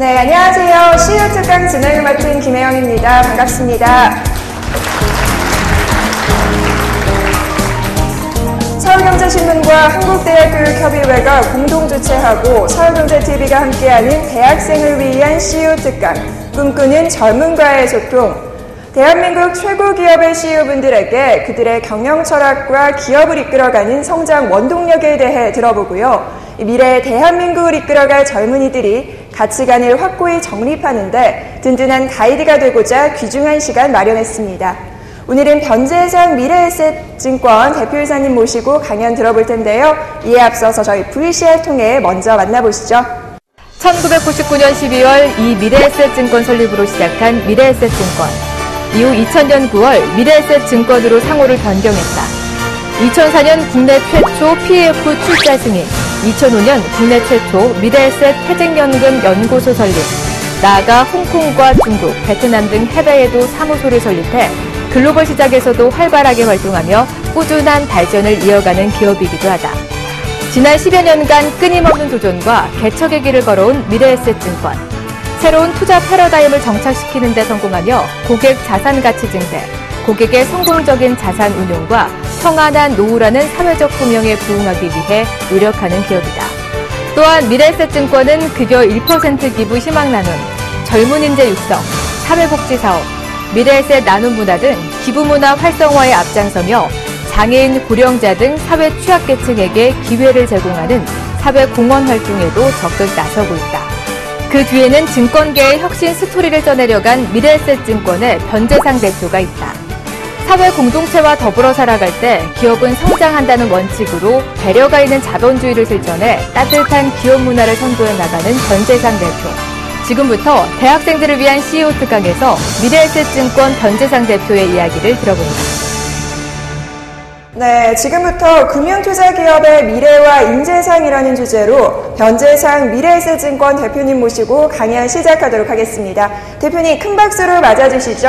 네, 안녕하세요. CEO 특강 진행을 맡은 김혜영입니다. 반갑습니다. 서울경제신문과 한국대학교육협의회가 공동 주최하고 서울경제TV가 함께하는 대학생을 위한 CEO 특강, 꿈꾸는 젊은과의 소통. 대한민국 최고 기업의 CEO분들에게 그들의 경영 철학과 기업을 이끌어가는 성장 원동력에 대해 들어보고요. 미래의 대한민국을 이끌어갈 젊은이들이 가치관을 확고히 정립하는데 든든한 가이드가 되고자 귀중한 시간 마련했습니다. 오늘은 변재상 미래에셋증권 대표이사님 모시고 강연 들어볼 텐데요. 이에 앞서서 저희 VCR 통해 먼저 만나보시죠. 1999년 12월 이 미래에셋증권 설립으로 시작한 미래에셋증권. 이후 2000년 9월 미래에셋증권으로 상호를 변경했다. 2004년 국내 최초 PF 출자 승인, 2005년 국내 최초 미래에셋 퇴직연금 연구소 설립, 나아가 홍콩과 중국, 베트남 등 해외에도 사무소를 설립해 글로벌 시장에서도 활발하게 활동하며 꾸준한 발전을 이어가는 기업이기도 하다. 지난 10여 년간 끊임없는 도전과 개척의 길을 걸어온 미래에셋증권. 새로운 투자 패러다임을 정착시키는 데 성공하며 고객 자산 가치 증대, 고객의 성공적인 자산 운용과 평안한 노후라는 사회적 소명에 부응하기 위해 노력하는 기업이다. 또한 미래에셋증권은 급여 1% 기부 희망 나눔, 젊은 인재 육성, 사회복지 사업, 미래에셋 나눔 문화 등 기부 문화 활성화에 앞장서며 장애인, 고령자 등 사회 취약계층에게 기회를 제공하는 사회 공헌 활동에도 적극 나서고 있다. 그 뒤에는 증권계의 혁신 스토리를 써내려간 미래에셋증권의 변재상 대표가 있다. 사회 공동체와 더불어 살아갈 때 기업은 성장한다는 원칙으로 배려가 있는 자본주의를 실천해 따뜻한 기업 문화를 선도해 나가는 변재상 대표. 지금부터 대학생들을 위한 CEO 특강에서 미래에셋증권 변재상 대표의 이야기를 들어봅니다. 네, 지금부터 금융투자기업의 미래와 인재상이라는 주제로 변재상 미래에셋증권 대표님 모시고 강연 시작하도록 하겠습니다. 대표님 큰 박수로 맞아주시죠.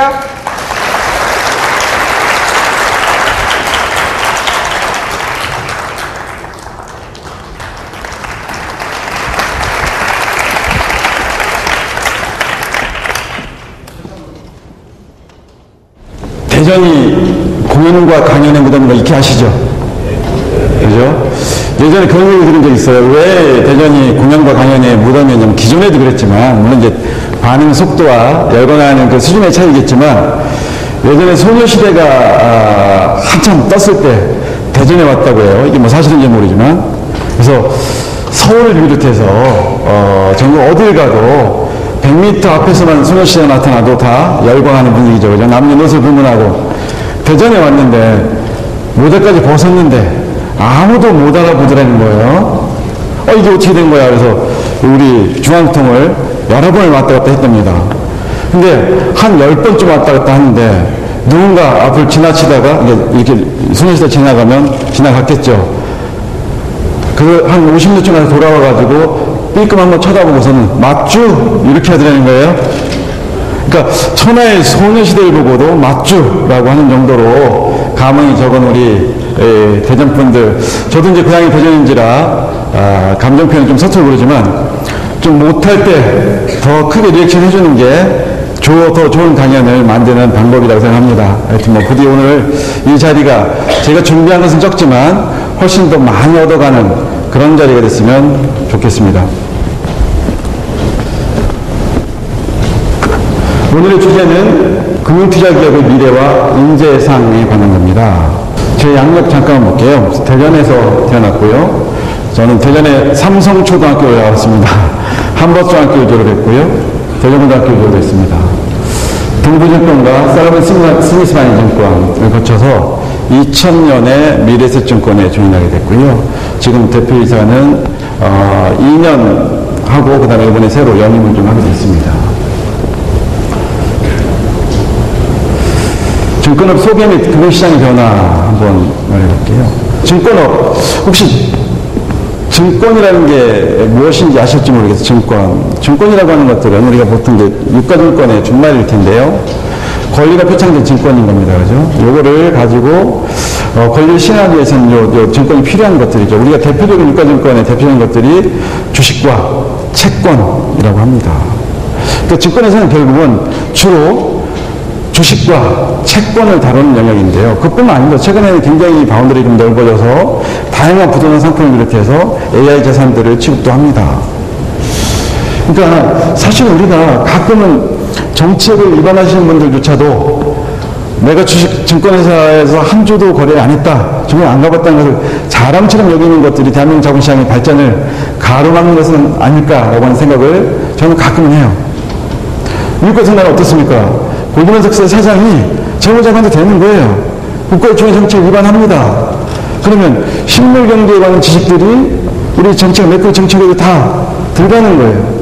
대전이 공연과 강연의 무덤이다 이렇게 아시죠? 그죠? 예전에 그런 얘기 들은 적 있어요. 왜 대전이 공연과 강연의 무덤이냐면 기존에도 그랬지만 물론 이제 반응 속도와 열광하는 그 수준의 차이겠지만 예전에 소녀시대가 한참 떴을 때 대전에 왔다고 해요. 이게 뭐 사실인지 모르지만 그래서 서울을 비롯해서 전국 어딜 가도 100m 앞에서만 소녀시대가 나타나도 다 열광하는 분위기죠. 그죠? 남녀노소 불문하고 대전에 왔는데 모자까지 벗었는데 아무도 못 알아보더라는 거예요. 이게 어떻게 된 거야? 그래서 우리 중앙통을 여러 번을 왔다 갔다 했답니다. 근데 한 10번쯤 왔다 갔다 하는데 누군가 앞을 지나치다가 이렇게 소녀시대 지나갔겠죠. 그 한 50년쯤 가서 돌아와가지고 삐끔 한번 쳐다보고서는 맞쥬? 이렇게 하더라는 거예요. 그러니까 천하의 소녀시대를 보고도 맞쥬라고 하는 정도로 감흥이 적은 우리 대전분들. 저도 이제 고향이 대전인지라 감정 표현이 좀 서툴 그러지만 좀 못할 때 더 크게 리액션 해주는 게 더 좋은 강연을 만드는 방법이라고 생각합니다. 하여튼 뭐 부디 오늘 이 자리가 제가 준비한 것은 적지만 훨씬 더 많이 얻어가는 그런 자리가 됐으면 좋겠습니다. 오늘의 주제는 금융투자기업의 미래와 인재상에 관한 겁니다. 제 양력 잠깐 볼게요. 대전에서 태어났고요. 저는 대전의 삼성초등학교에 나왔습니다. 한버스중학교 졸업했고요. 대전고등학교 졸업했습니다. 동부증권과 살로몬 스미스바니 증권을 거쳐서 2000년에 미래에셋증권에 조인하게 됐고요. 지금 대표이사는 2년 하고 그 다음에 이번에 새로 연임을 좀 하게 됐습니다. 증권업 소개 및 금융시장의 변화 한번 말해볼게요. 증권업, 혹시 증권이라는 게 무엇인지 아실지 모르겠어요. 증권이라고 하는 것들은 우리가 보통 이제 유가증권의 준말일 텐데요. 권리가 표창된 증권인 겁니다. 그죠? 요거를 가지고 권리를 시행하기 위해서는 요 증권이 필요한 것들이죠. 우리가 대표적인 유가증권의 대표적인 것들이 주식과 채권이라고 합니다. 그 증권에서는 결국은 주로 주식과 채권을 다루는 영역인데요. 그뿐만 아닙니다. 최근에는 굉장히 바운더리 좀 넓어져서 다양한 부동산 상품을 비롯해서 AI 자산들을 취급도 합니다. 그러니까 사실 우리가 가끔은 정책을 위반하시는 분들조차도 내가 주식 증권회사에서 한 주도 거래를 안 했다, 정말 안 가봤다는 것을 자랑처럼 여기는 것들이 대한민국 자본시장의 발전을 가로막는 것은 아닐까라고 하는 생각을 저는 가끔은 해요. 미국 같은 나라 어떻습니까? 골드만삭스의 사장이 재무장관도 되는 거예요. 국가의 중요 정책을 위반합니다. 그러면 실물 경제에 관한 지식들이 우리 정책, 매크로 정책에도 다 들어가는 거예요.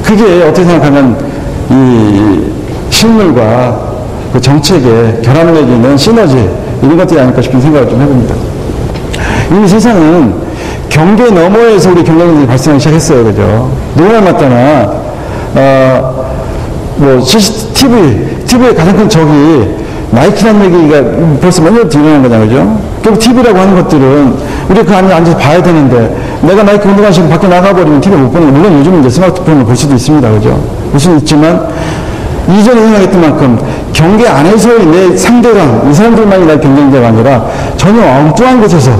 그게 어떻게 생각하면 이 실물과 그 정책의 결합 내지는 시너지 이런 것들이 아닐까 싶은 생각을 좀 해봅니다. 이 세상은 경계 너머에서 우리 경쟁들이 발생하기 시작했어요. 그죠? 누구나 맞다나 뭐 TV의 가장 큰 적이 나이키라는 얘기가 벌써 몇 년 뒤에 일어난 거잖아요. 그죠? 결국 TV라고 하는 것들은 우리 그 안에 앉아서 봐야 되는데 내가 나이키 운동화 신고 밖에 나가버리면 TV 못 보는 거. 물론 요즘은 이제 스마트폰을 볼 수도 있습니다. 그죠? 볼 수는 있지만 이전에 생각했던 만큼 경계 안에서의 내 상대방, 이 사람들만이 날 경쟁자가 아니라 전혀 엉뚱한 곳에서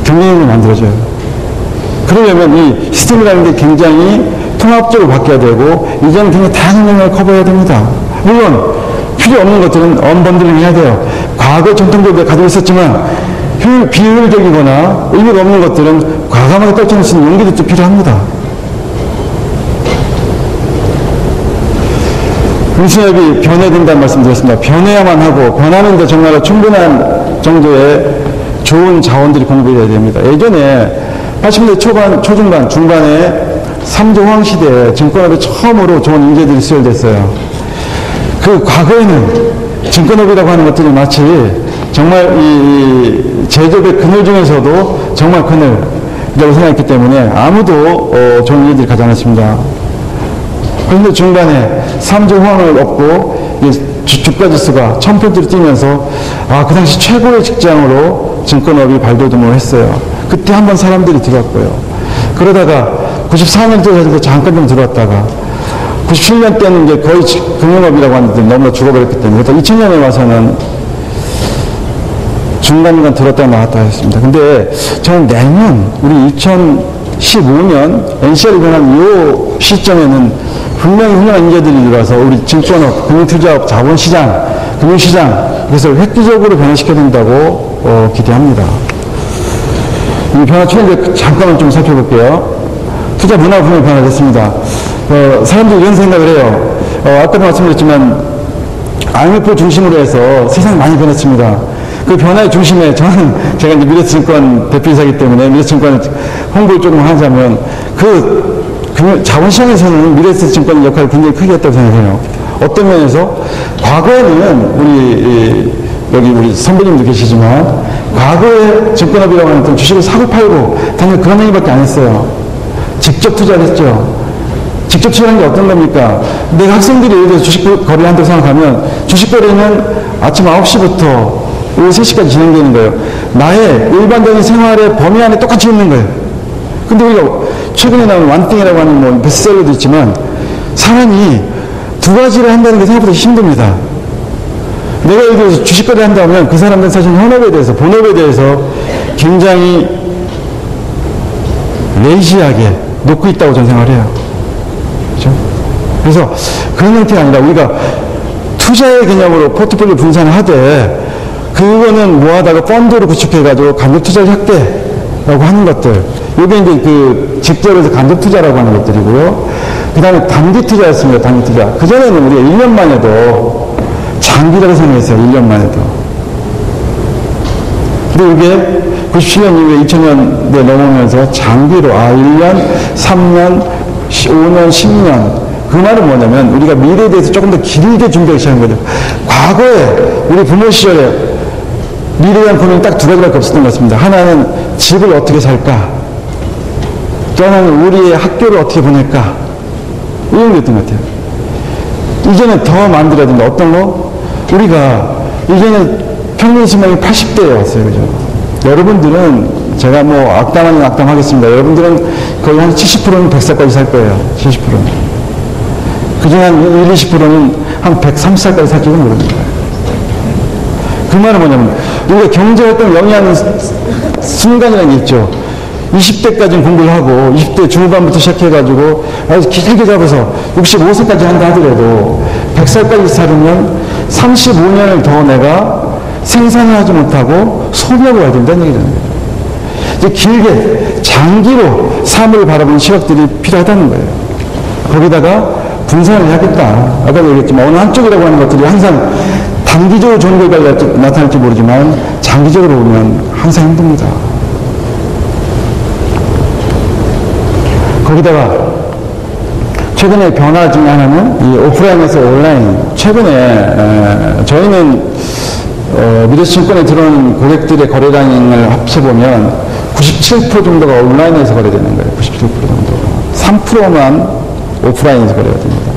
경쟁력을 만들어줘요. 그러려면 이 시스템이라는 게 굉장히 통합적으로 바뀌어야 되고, 이제는 굉장히 다양한 영역을 커버해야 됩니다. 물론, 필요 없는 것들은 언번들링 해야 돼요. 과거 전통적으로 가지고 있었지만, 비효율적이거나 의미가 없는 것들은 과감하게 떨쳐낼 수 있는 용기도 또 필요합니다. 인수협이 변해된다는 말씀 드렸습니다. 변해야만 하고, 변하는데 정말 충분한 정도의 좋은 자원들이 공급돼야 됩니다. 예전에 80년대 초반, 초중반, 중반에 삼조황 시대에 증권업에 처음으로 좋은 인재들이 수혈됐어요. 그 과거에는 증권업이라고 하는 것들이 마치 정말 이 제조업의 그늘 중에서도 정말 그늘이라고 생각했기 때문에 아무도 좋은 인재들이 가지 않았습니다. 그런데 중간에 삼조황을 얻고 주가지수가 1000포인트를 뛰면서 그 당시 최고의 직장으로 증권업이 발돋움을 했어요. 그때 한번 사람들이 들어왔고요. 그러다가 94년도에 잠깐 좀 들어왔다가 97년 때는 이제 거의 금융업이라고 하는데 너무나 죽어버렸기 때문에 2000년에 와서는 중간중간 들었다 나왔다 했습니다. 근데 저는 내년 우리 2015년 NCR이 변한 이 시점에는 분명히 훌륭한 인재들이 들어와서 우리 증권업, 금융투자업, 자본시장, 금융시장 이것을 획기적으로 변화시켜야 된다고 기대합니다. 이 변화 추진들 잠깐만 좀 살펴볼게요. 투자 문화가 분명히 변화됐습니다. 사람들이 이런 생각을 해요. 아까도 말씀드렸지만 IMF 중심으로 해서 세상이 많이 변했습니다. 그 변화의 중심에 저는 제가 이제 미래증권 대표이사이기 때문에 미래증권을 홍보를 조금 하자면 자본시장에서는 미래증권의 역할을 굉장히 크게 했다고 생각해요. 어떤 면에서 과거에는 우리 선배님도 계시지만 과거에 증권업이라고 하는 주식을 사고 팔고 당연히 그런 행위밖에 안 했어요. 직접 투자를 했죠. 직접 투자하는 게 어떤 겁니까? 내가 학생들이 예를 들어서 주식 거래를 한다고 생각하면 주식 거래는 아침 9시부터 오후 3시까지 진행되는 거예요. 나의 일반적인 생활의 범위 안에 똑같이 있는 거예요. 근데 우리가 최근에 나온 완띵이라고 하는 뭐 베스트셀러도 있지만 사람이 두 가지를 한다는 게 생각보다 힘듭니다. 내가 예를 들어서 주식 거래를 한다면 그 사람들은 사실 현업에 대해서, 본업에 대해서 굉장히 레이시하게 놓고 있다고 저는 생각을 해요. 그렇죠? 그래서 그런 형태가 아니라 우리가 투자의 개념으로 포트폴리오 분산을 하되 그거는 모아다가 펀드로 구축해가지고 간접 투자를 확대라고 하는 것들. 이게 이제 직접에서 간접 투자라고 하는 것들이고요. 그 다음에 단기 투자였습니다. 단기 투자. 그전에는 우리가 1년만 해도 장기라고 생각했어요. 1년만 해도. 근데 이게 97년 이후에 2000년대 넘어오면서 장기로 1년, 3년, 5년, 10년 그 말은 뭐냐면 우리가 미래에 대해서 조금 더 길게 준비하기 시작한 거죠. 과거에 우리 부모 시절에 미래에 대한 고민이 딱 두 가지밖에 없었던 것 같습니다. 하나는 집을 어떻게 살까? 또 하나는 우리의 학교를 어떻게 보낼까? 이런 게 있던 것 같아요. 이제는 더 만들어야 된다. 어떤 거? 우리가 이제는 평균 수명이 80대에 왔어요. 그죠? 여러분들은 제가 뭐 악담 아닌 악담하겠습니다. 여러분들은 거의 한 70%는 100살까지 살 거예요. 70%는. 그중에 한 20%는 한 130살까지 살지도 모릅니다. 그 말은 뭐냐면, 우리가 경제활동을 영위하는 순간이라는 게 있죠. 20대까지는 공부를 하고, 20대 중후반부터 시작해가지고, 아주 길게 잡아서 65세까지 한다 하더라도, 100살까지 살으면 35년을 더 내가 생산을 하지 못하고 소비하고 와야 된다는 얘기잖아요. 이제 길게, 장기로 삶을 바라보는 시각들이 필요하다는 거예요. 거기다가 분산을 해야겠다. 아까도 얘기했지만, 어느 한쪽이라고 하는 것들이 항상 단기적으로 좋은 결과가 나타날지 모르지만, 장기적으로 보면 항상 힘듭니다. 거기다가 최근에 변화 중에 하나는 이 오프라인에서 온라인. 최근에 저희는 미래증권에 들어오는 고객들의 거래량을 합쳐보면 97% 정도가 온라인에서 거래되는 거예요. 97% 정도. 3%만 오프라인에서 거래가 됩니다.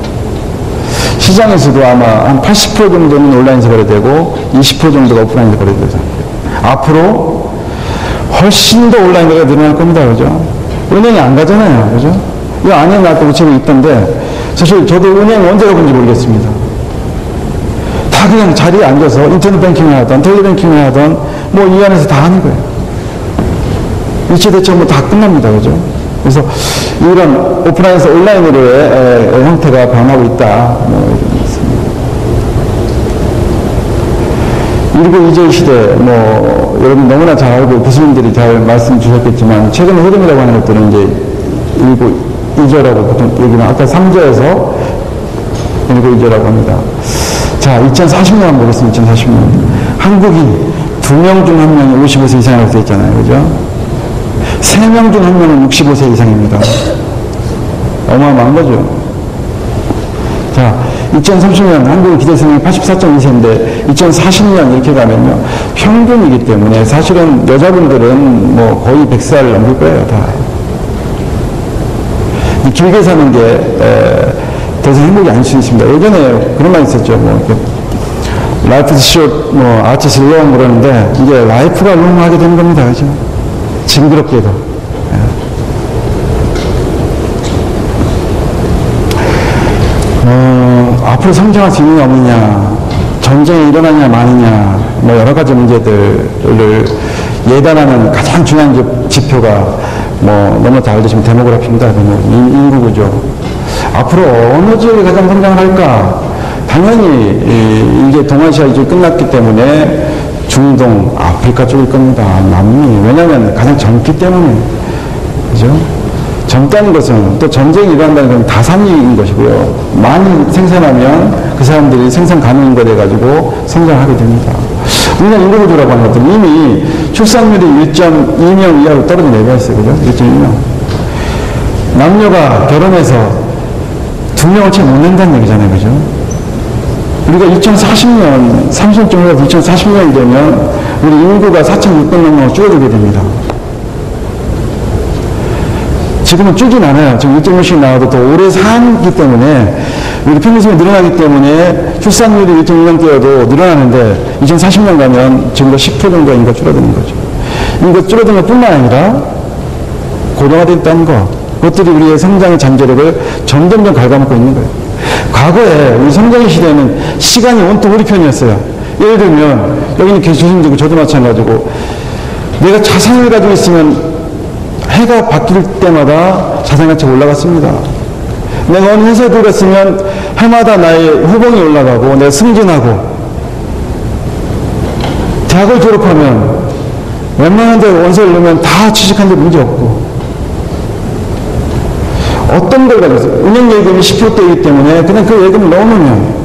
시장에서도 아마 한 80% 정도는 온라인에서 거래되고 20% 정도가 오프라인에서 거래되죠. 앞으로 훨씬 더 온라인 거래가 늘어날 겁니다. 그죠? 은행에 안 가잖아요. 그죠? 이 안에 나왔던 우체국이 있던데, 사실 저도 은행 언제 가본지 모르겠습니다. 다 그냥 자리에 앉아서 인터넷 뱅킹을 하던, 텔레뱅킹을 하던, 뭐 이 안에서 다 하는 거예요. 일체대체 뭐 다 끝납니다. 그죠? 그래서 이런 오프라인에서 온라인으로의 형태가 변하고 있다. 뭐 이런 1구 2절 시대, 뭐, 여러분 너무나 잘 알고 교수님들이 잘 말씀 주셨겠지만, 최근의 흐름이라고 하는 것들은 이제 1구 2절하고 보통 얘기는 아까 3절에서 1구 2절이라고 합니다. 자, 2040년 한번 보겠습니다. 2040년. 한국인 2명 중 1명이 55세 이상이라고 되어 있잖아요. 그죠? 3명 중 1명은 65세 이상입니다. 어마어마한 거죠. 자, 2030년 한국의 기대생이 84.2세인데 2040년 이렇게 가면요 평균이기 때문에 사실은 여자분들은 뭐 거의 100살 넘길 거예요. 다 길게 사는 게 더 이상 행복이 아닐 수 있습니다. 예전에 그런 말 있었죠. 뭐 라이프 is short, 뭐 아트 is long 그러는데 이제 라이프가 롱하게 되는 겁니다. 그죠? 징그럽게도. 앞으로 성장할 수 있느냐 없느냐, 전쟁이 일어나냐 마느냐, 뭐 여러 가지 문제들을 예단하는 가장 중요한 지표가 뭐 너무 잘 알려지면 데모그래피입니다. 인구구조. 앞으로 어느 지역이 가장 성장을 할까? 당연히 이제 동아시아 이제 끝났기 때문에 중동, 아프리카 쪽일 겁니다. 남미. 왜냐하면 가장 젊기 때문에. 그죠? 젊다는 것은 또 전쟁이 일어난다는 건 다산익인 것이고요. 많이 생산하면 그 사람들이 생산 가능한 거 돼가지고 성장하게 됩니다. 우리나라 인구구조라고 하는 것들은 이미 출산율이 1.2명 이하로 떨어진 예가 있어요. 그죠? 1.2명. 남녀가 결혼해서 2명을 채 못 낸다는 얘기잖아요. 그죠? 우리가 2040년, 삼성정부가 2040년이 되면 우리 인구가 4,600만 줄어들게 됩니다. 지금은 줄진 않아요. 지금 1.5씩 나와도 더 오래 살기 때문에 우리 평균수명이 늘어나기 때문에 출산율이 1.2명대여도 늘어나는데 2040년 가면 지금보다 10% 정도 인구가 줄어드는 거죠. 인구가 줄어드는 것뿐만 아니라 고령화되어 있다는 것, 그것들이 우리의 성장의 잠재력을 점점점 갉아먹고 있는 거예요. 과거에 우리 성장의 시대에는 시간이 온통 우리 편이었어요. 예를 들면 여기는 교수님들고 저도 마찬가지고 내가 자산을 가지고 있으면 해가 바뀔 때마다 자산가치가 올라갔습니다. 내가 어느 회사에 들어갔으면 해마다 나의 후봉이 올라가고 내가 승진하고 대학을 졸업하면 웬만한 데 원서를 넣으면 다 취직한 데 문제 없고 어떤 걸 가져서 운영 예금이 10%대이기 때문에 그냥 그 예금을 넣어놓으면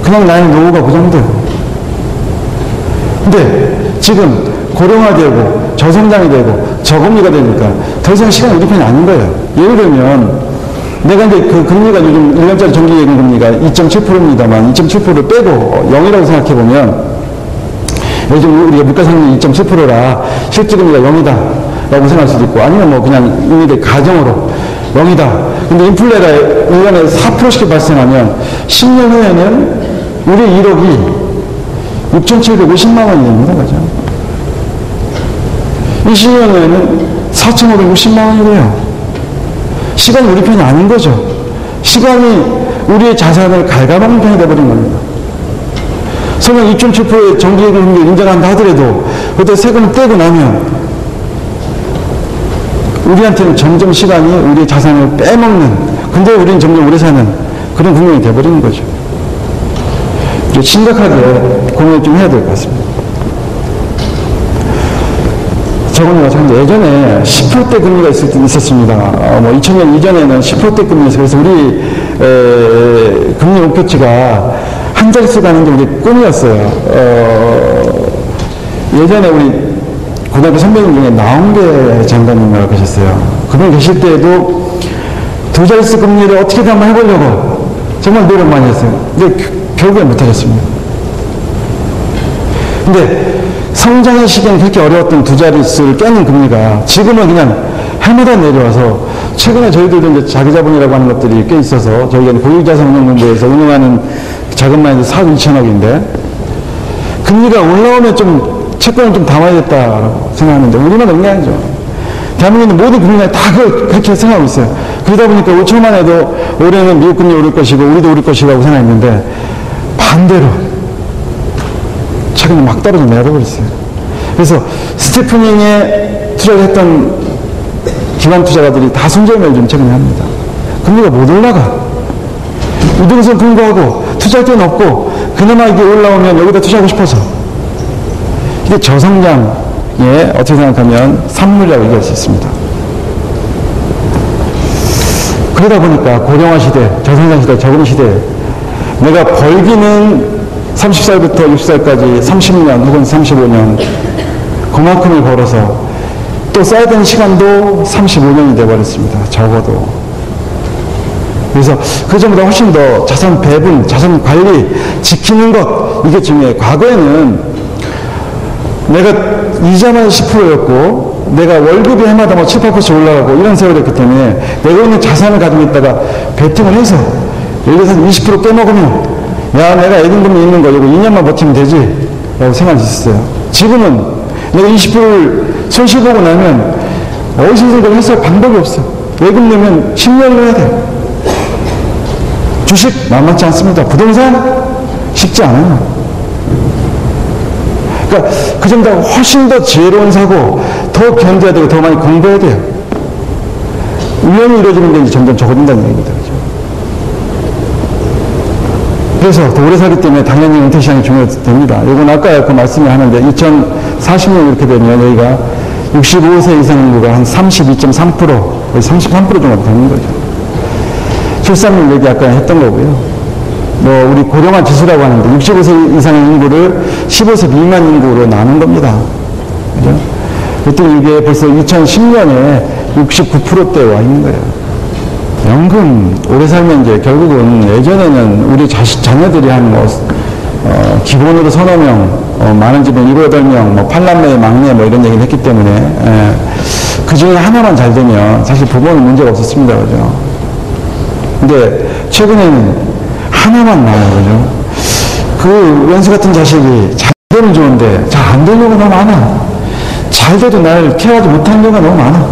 그냥 나의 노후가 보장되고 근데 지금 고령화되고 저성장이 되고 저금리가 되니까 더 이상 시간이 우리 편이 아닌 거예요. 예를 들면 내가 이제 그 금리가 요즘 1년짜리 정기예금 금리가 2.7%입니다만 2.7%를 빼고 0이라고 생각해보면 요즘 우리가 물가상승이 2.7%라 실질금리가 0이다 라고 생각할 수도 있고 아니면 뭐 그냥 인민들 가정으로 0이다. 근데 인플레가 1년에 4%씩 발생하면 10년 후에는 우리 1억이 6,750만 원이 됩니다. 그죠? 20년 후에는 4,560만 원이고요. 시간이 우리 편이 아닌 거죠. 시간이 우리의 자산을 갉아먹는 편이 되어버린 겁니다. 설령 2.7%의 정기금리를 인정한다 하더라도 그때 세금을 떼고 나면 우리한테는 점점 시간이 우리의 자산을 빼먹는, 근데 우리는 점점 오래 사는 그런 국면이 되어버리는 거죠. 심각하게 고민을 좀 해야 될 것 같습니다. 저번에 마찬가지로 예전에 10%대 금리가 있었습니다. 2000년 이전에는 10%대 금리였어요. 그래서 우리 금리 목표치가 한 자릿수 가는 게 우리 꿈이었어요. 예전에 우리 고등학교 선배님 중에 나온계 장관님이라고 계셨어요. 그분 계실 때에도 두 자릿수 금리를 어떻게든 한번 해보려고 정말 노력 많이 했어요. 근데 결국엔 못하셨습니다. 근데 성장의 시기엔 그렇게 어려웠던 두 자릿수를 깨는 금리가 지금은 그냥 해마다 내려와서, 최근에 저희들도 이제 자기자본이라고 하는 것들이 꽤 있어서 저희가 고유자산운용본부에서 운영하는 자금만 해도 4억 2천억인데 금리가 올라오면 좀 채권을 좀 담아야겠다라고 생각하는데 우리만 그런 게 아니죠. 대한민국의 모든 금리가 다 그렇게 생각하고 있어요. 그러다 보니까 5천만 해도 올해는 미국 금리 오를 것이고 우리도 오를 것이라고 생각했는데 반대로 최근에 막 떨어져 내려버렸어요. 그래서 스티프닝에 투자를 했던 기관 투자가들이 다 손절매를 좀 최근에 합니다. 금리가 못 올라가. 유동성 풍부하고 투자할 데는 없고 그나마 이게 올라오면 여기다 투자하고 싶어서. 이게 저성장에 어떻게 생각하면 산물이라고 얘기할 수 있습니다. 그러다 보니까 고령화 시대, 저성장 시대, 저금 시대, 내가 벌기는 30살부터 60살까지 30년 혹은 35년 그만큼을 벌어서 또 써야 되는 시간도 35년이 되어버렸습니다. 적어도. 그래서 그 전보다 훨씬 더 자산 배분, 자산 관리 지키는 것, 이게 중요해요. 과거에는 내가 이자만 10%였고 내가 월급이 해마다 뭐 7, 8% 올라가고 이런 세월이었기 때문에 내가 있는 자산을 가지고 있다가 베팅을 해서 예를 들어서 20% 깨먹으면 야, 내가 예금금리 있는 거 이거 2년만 버티면 되지 라고 생각할 수 있어요. 지금은 내가 20%를 손실 보고 나면 어디서든 해서 방법이 없어. 예금 내면 10년을 해야 돼. 주식 만만치 않습니다. 부동산 쉽지 않아요. 그러니까 그 점보다 훨씬 더 지혜로운 사고, 더 견뎌야 되고 더 많이 공부해야 돼요. 우연히 이루어지는 게 이제 점점 적어진다는 얘기입니다. 그렇죠? 그래서 더 오래 살기 때문에 당연히 은퇴 시간이 중요됩니다. 이건 아까 그 말씀을 하는데 2040년 이렇게 되면 여기가 65세 이상 인구가 한 32.3%, 거의 33% 정도 되는 거죠. 출산율 얘기 아까 했던 거고요. 뭐 우리 고령화 지수라고 하는데 65세 이상의 인구를 15세 미만 인구로 나눈 겁니다. 그죠? 그랬더니 이게 벌써 2010년에 69%대에 와 있는 거예요. 연금 오래 살면 이제 결국은 예전에는 우리 자녀들이 한 기본으로 서너 명, 많은 집은 7, 8명, 뭐 팔남매, 막내 뭐 이런 얘기를 했기 때문에 그 중에 하나만 잘 되면 사실 부모는 문제가 없었습니다. 그죠? 근데 최근에는 하나만 나와요. 그죠? 그 원수 같은 자식이 잘 되면 좋은데 잘 안 되는 경우가 너무 많아. 잘 돼도 날 케어하지 못하는 경우가 너무 많아.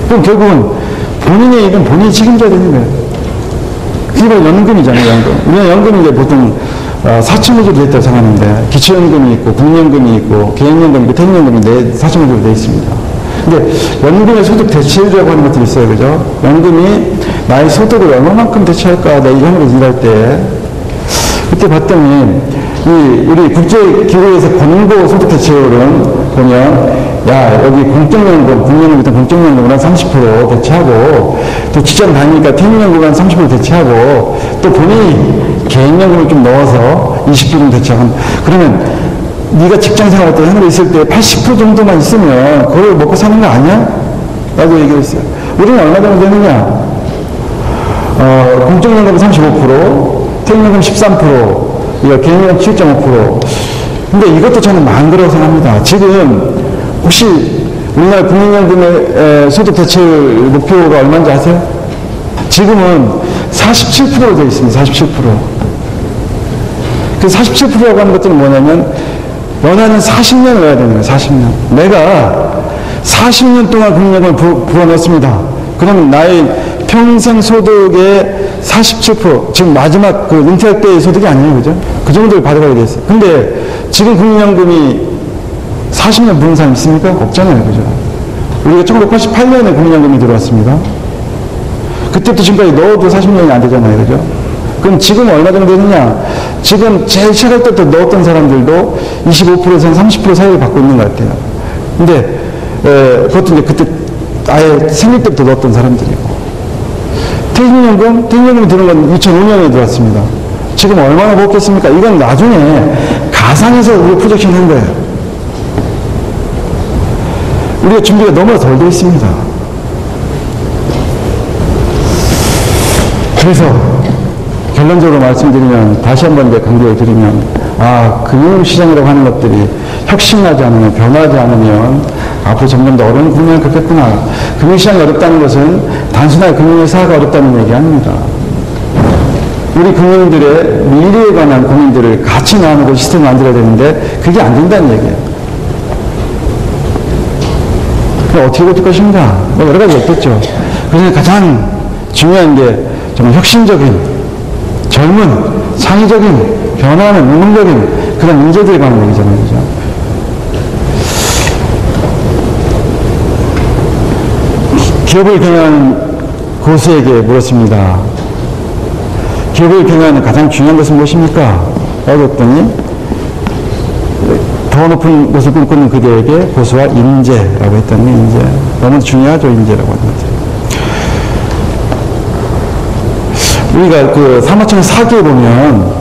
그럼 결국은 본인의 일은 본인이 책임져야 되는 거예요. 그게 바로 연금이잖아요. 연금. 우리는 연금이 이제 보통 사채무제로 되어 있다고 생각하는데 기초연금이 있고 국민연금이 있고 개인연금이 있고 퇴직연금이 사채무제로 되어 있습니다. 근데 연금의 소득 대체율이라고 하는 것들이 있어요. 그죠? 연금이 나의 소득을 얼마만큼 대체할까 내가 이 현업에서 일할 때 그때 봤더니 우리 국제기구에서 권고 소득 대체율은 보면 야, 여기 공적연금, 국민연금 같은 공적연금을 한 30% 대체하고, 또 직장 다니니까 퇴직연금을 한 30% 대체하고, 또 본인이 개인연금을 좀 넣어서 20% 정도 대체하고, 그러면 네가 직장 생활할 때 하늘에 있을 때 80% 정도만 있으면 그걸 먹고 사는 거 아니야? 라고 얘기했어요. 우리는 얼마 정도 되느냐? 공적연금 35%, 퇴직연금 13%, 개인연금 7.5%. 근데 이것도 저는 많은 거라고 생각합니다. 지금 혹시 우리나라 국민연금의 소득 대체율 목표가 얼마인지 아세요? 지금은 47%로 되어 있습니다. 47%. 그 47%라고 하는 것들은 뭐냐면 연하는 40년을 해야 되는 거예요. 40년. 내가 40년 동안 국민연금을 부어넣습니다. 그러면 나의 평생 소득의 47%, 지금 마지막 그 은퇴할 때의 소득이 아니에요, 그죠? 그 정도를 받아가야 됐어요. 근데 지금 국민연금이 40년 부른 사람 있습니까? 없잖아요, 그죠? 우리가 1988년에 국민연금이 들어왔습니다. 그때부터 지금까지 넣어도 40년이 안 되잖아요, 그죠? 그럼 지금 얼마 정도 되느냐? 지금 제일 시작할 때부터 넣었던 사람들도 25%에서 30% 사이를 받고 있는 것 같아요. 근데, 그것도 이제 그때 아예 생일 때부터 넣었던 사람들이고. 퇴직연금이 들어온 건 2005년에 들어왔습니다. 지금 얼마나 먹겠습니까? 이건 나중에 가상에서 우리 프로젝션 한 거예요. 우리가 준비가 너무 덜 되어 있습니다. 그래서 결론적으로 말씀드리면, 다시 한번 이제 강조를 드리면, 금융시장이라고 하는 것들이 혁신하지 않으면, 변화하지 않으면 앞으로 점점 더 어려운 국면을 겪겠구나. 금융시장이 어렵다는 것은 단순하게 금융회사가 어렵다는 얘기 아닙니다. 우리 국민들의 미래에 관한 고민들을 같이 나누고 시스템을 만들어야 되는데 그게 안 된다는 얘기예요. 그럼 어떻게 될 것인가? 여러 가지 없겠죠. 그래서 가장 중요한 게 정말 혁신적인, 젊은, 창의적인, 변화하는, 운동적인 그런 인재들에 관한 얘기잖아요. 그죠? 기업을 경영하는 고수에게 물었습니다. 기업을 경영하는 가장 중요한 것은 무엇입니까? 라고 했더니 더 높은 곳을 꿈꾸는 그대에게 고수와 인재라고 했더니 인재. 너무 중요하죠, 인재라고 하는 거죠. 우리가 그 사마천의 사기에 보면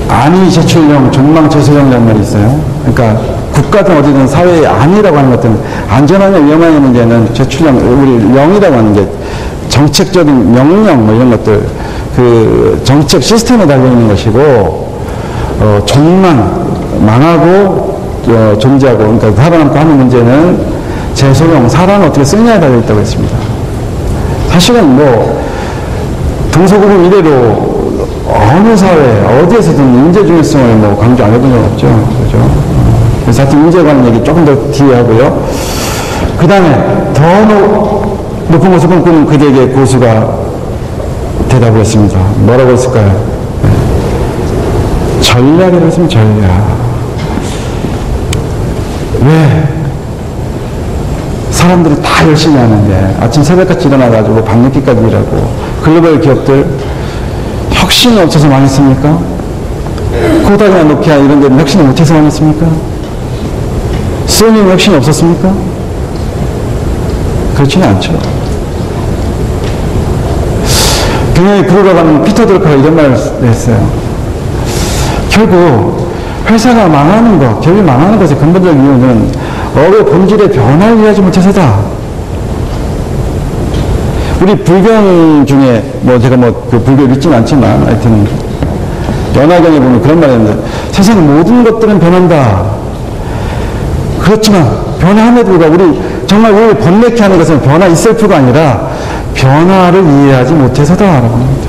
안위 제출령, 존망 제소령이라는 말이 있어요. 그러니까 국가든 어디든 사회의 안위라고 하는 것들은 안전하냐 위험하냐 문제는 제출령, 우리 령이라고 하는 게 정책적인 명령 뭐 이런 것들, 그 정책 시스템에 달려있는 것이고, 존망, 망하고 존재하고, 그러니까 살아남고 하는 문제는 제소령, 사람을 어떻게 쓰느냐에 달려있다고 했습니다. 사실은 뭐 동서고금 이래로 어느 사회, 어디에서든 인재 중요성을 뭐 강조 안 해본 적 없죠. 그죠? 그래서 하여튼 인재에 관한 얘기 조금 더 뒤에 하고요. 그 다음에 더 높은 곳을 꿈꾸는 그대에게 고수가 대답을 했습니다. 뭐라고 했을까요? 전략이라고 했으면 전략. 왜? 사람들이 다 열심히 하는데 아침 새벽같이 일어나가지고 밤늦게까지 일하고 글로벌 기업들 혁신이 없어서 망했습니까? 코닥이나 노키아 이런 데는 혁신을 못해서 망했습니까? 소니는 혁신이 없었습니까? 그렇지는 않죠. 경영의 구루라고 하는 피터 드러커가 이런 말을 했어요. 결국 회사가 망하는 것, 기업이 망하는 것의 근본적인 이유는 업의 본질의 변화를 이해하지 못해서다. 우리 불경 중에 뭐 제가 뭐 그 불교 믿지는 않지만 하여튼 연화경에 보면 그런 말이 있는데 세상 모든 것들은 변한다. 그렇지만 변화함에도 불구하고 우리 정말 우리를 번뇌케 하는 것은 변화 이셀프가 아니라 변화를 이해하지 못해서다라고 합니다.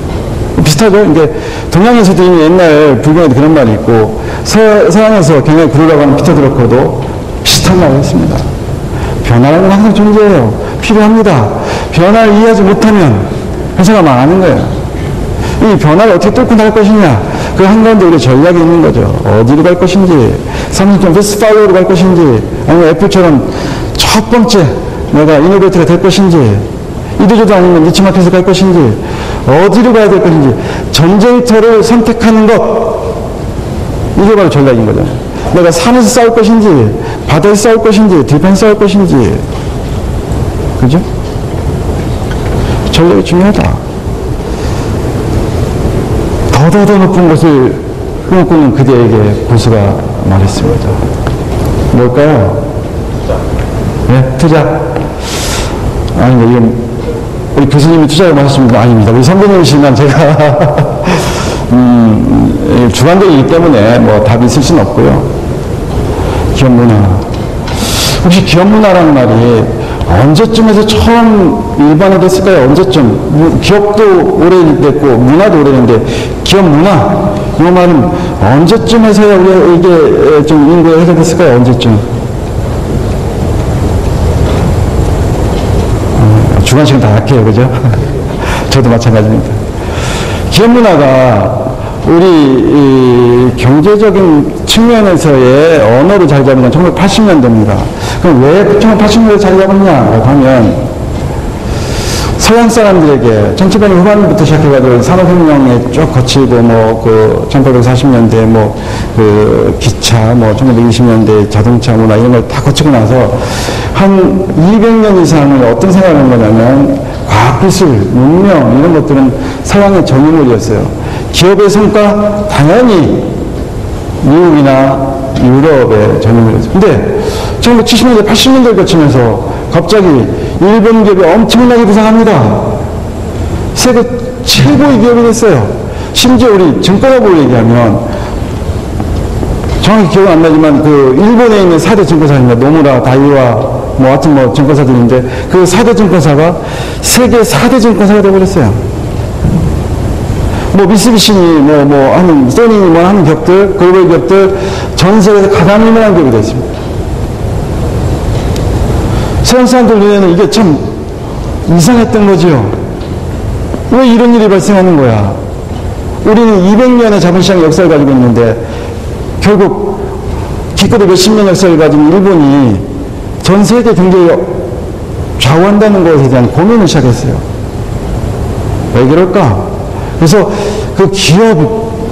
비슷하죠? 이제 동양에서도 이미 옛날 불경에도 그런 말이 있고 서양에서 경영의 구루라고 하는 피터 드러커도 비슷한 말을 했습니다. 변화는 항상 존재해요. 필요합니다. 변화를 이해하지 못하면 회사가 망하는 거예요. 이 변화를 어떻게 뚫고 나갈 것이냐, 그 한가운데 우리 전략이 있는 거죠. 어디로 갈 것인지, 삼성처럼 패스트팔로우로 갈 것인지, 아니면 애플처럼 첫 번째 내가 이노베이터가 될 것인지, 이도저도 아니면 니치마켓을 갈 것인지, 어디로 가야 될 것인지, 전쟁터를 선택하는 것, 이게 바로 전략인 거죠. 내가 산에서 싸울 것인지, 바다에서 싸울 것인지, 들판에서 싸울 것인지, 그죠? 전략이 중요하다. 더 높은 곳을 꿈꾸는 그대에게 고수가 말했습니다. 뭘까요? 네, 투자. 아니, 이건 우리 교수님이 투자를 하셨습니다. 아닙니다. 우리 선배님이시면 제가 주관적이기 때문에 뭐 답이 있을 수는 없고요. 기업 문화. 혹시 기업 문화라는 말이 언제쯤에서 처음 일반화됐을까요? 언제쯤? 기업도 오래됐고 문화도 오래됐는데 기업 문화 이 말은 언제쯤에서야 우리가 이게 좀 인구에 해결됐을까요? 언제쯤? 주관식은 다 약해요. 그죠? 저도 마찬가지입니다. 기업 문화가 우리 이 경제적인 측면에서의 언어를 자리 잡은 건 1980년대입니다. 그럼 왜 1980년대에 자리 잡았냐고 하면 서양 사람들에게 1700년 후반부터 시작해가지고 산업혁명에 쭉 거치고 뭐 1840년대 기차 1920년대 자동차 문화 이런 걸 다 거치고 나서 한 200년 이상을 어떤 생각을 한 거냐면 과학기술, 문명 이런 것들은 서양의 전유물이었어요. 기업의 성과 당연히 미국이나 유럽의 전유물이었어요. 근데 1970년대, 80년대를 거치면서 갑자기 일본 기업이 엄청나게 부상합니다. 세계 최고의 기업이 됐어요. 심지어 우리 증권업을 얘기하면 정확히 기억은 안 나지만 일본에 있는 4대 증권사입니다. 노무라, 다이와 하여튼 증권사들인데 그 4대 증권사가 세계 4대 증권사가 되어버렸어요. 미쓰비시니 하는 소니 하는 기업들, 글로벌 기업들 전 세계에서 가장 유명한 기업이 되었습니다. 서양 사람들 눈에는 이게 참 이상했던 거지요. 왜 이런 일이 발생하는 거야? 우리는 200년의 자본시장의 역사를 가지고 있는데 결국 기껏해 몇십 년 역사를 가진 일본이 전 세계 경제에 좌우한다는 것에 대한 고민을 시작했어요. 왜 그럴까? 그래서 그 기업에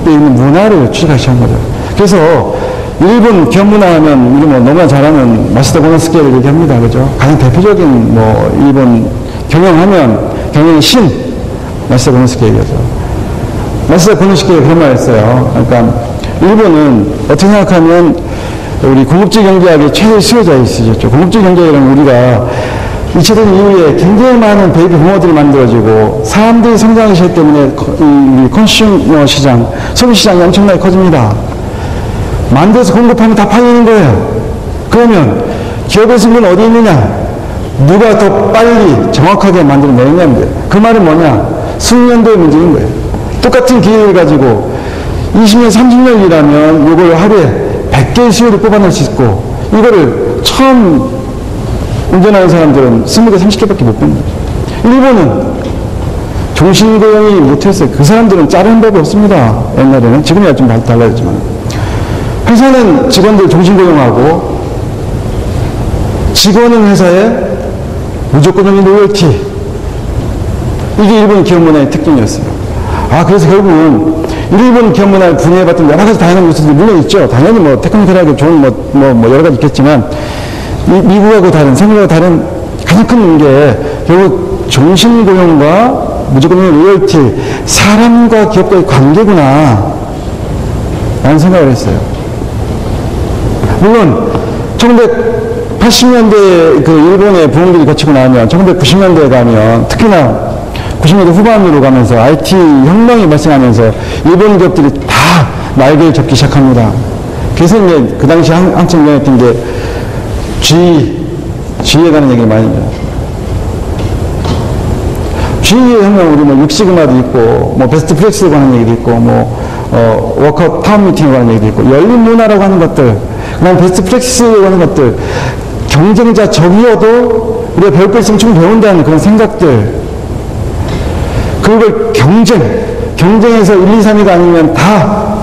있는 문화를 추적하기 시작한 거죠. 그래서 일본 기업 문화 하면 우리 너무나 잘 아는 마시다 고노스케를 얘기합니다. 그죠? 가장 대표적인 일본 경영의 신 마시다 고노스케 얘기하죠. 마시다 고노스케가 그런 말 했어요. 그러니까 일본은 어떻게 생각하면 우리 공급지 경제학의 최대 수혜자이시죠. 공급지 경제학이라는 우리가 2차 대전 이후에 굉장히 많은 베이비 부모들이 만들어지고 사람들이 성장하기 시작 때문에 이 컨슈머 시장, 소비 시장이 엄청나게 커집니다. 만들어서 공급하면 다 팔리는 거예요. 그러면 기업의 승부는 어디 있느냐? 누가 더 빨리 정확하게 만들어내느냐인데 그 말은 뭐냐? 수년도의 문제인 거예요. 똑같은 기회를 가지고 20년, 30년 일하면 이걸 하루에 100개의 수요를 뽑아낼 수 있고 이거를 처음 운전하는 사람들은 20개, 30개밖에 못 뽑는 거예요. 일본은 종신고용이 못했어요. 그 사람들은 자르는 법이 없습니다. 옛날에는. 지금이야 좀 달라졌지만. 회사는 직원들 종신고용하고 직원은 회사에 무조건적인 로열티. 이게 일본 기업 문화의 특징이었어요. 그래서 결국은 일본 기업 문화를 분해해봤던 여러 가지 다양한 요소들이 물론 있죠. 당연히 테크니컬하게 좋은 여러 가지 있겠지만 미국하고 다른, 세계하고 다른 가장 큰 문제 결국 종신고용과 무조건적인 로열티, 사람과 기업과의 관계구나 라는 생각을 했어요. 물론 1980년대 일본의 부흥기를 거치고 나면 1990년대에 가면 특히나 90년대 후반으로 가면서 IT 혁명이 발생하면서 일본 기업들이 다 날개를 접기 시작합니다. 그래서 이제 그 당시 한참 유행했던 게 G에 관한 얘기를 많이 해요. G에 하면 우리 육시그마도 있고, 베스트 프랙스에 관한 얘기도 있고, 워커 타운 미팅에 관한 얘기도 있고, 열린 문화라고 하는 것들, 그 다음 베스트 프랙스에 관한 것들, 경쟁자 적이어도 우리가 배울 거 있으면 충분히 배운다는 그런 생각들, 그걸 경쟁에서 1, 2, 3위가 아니면 다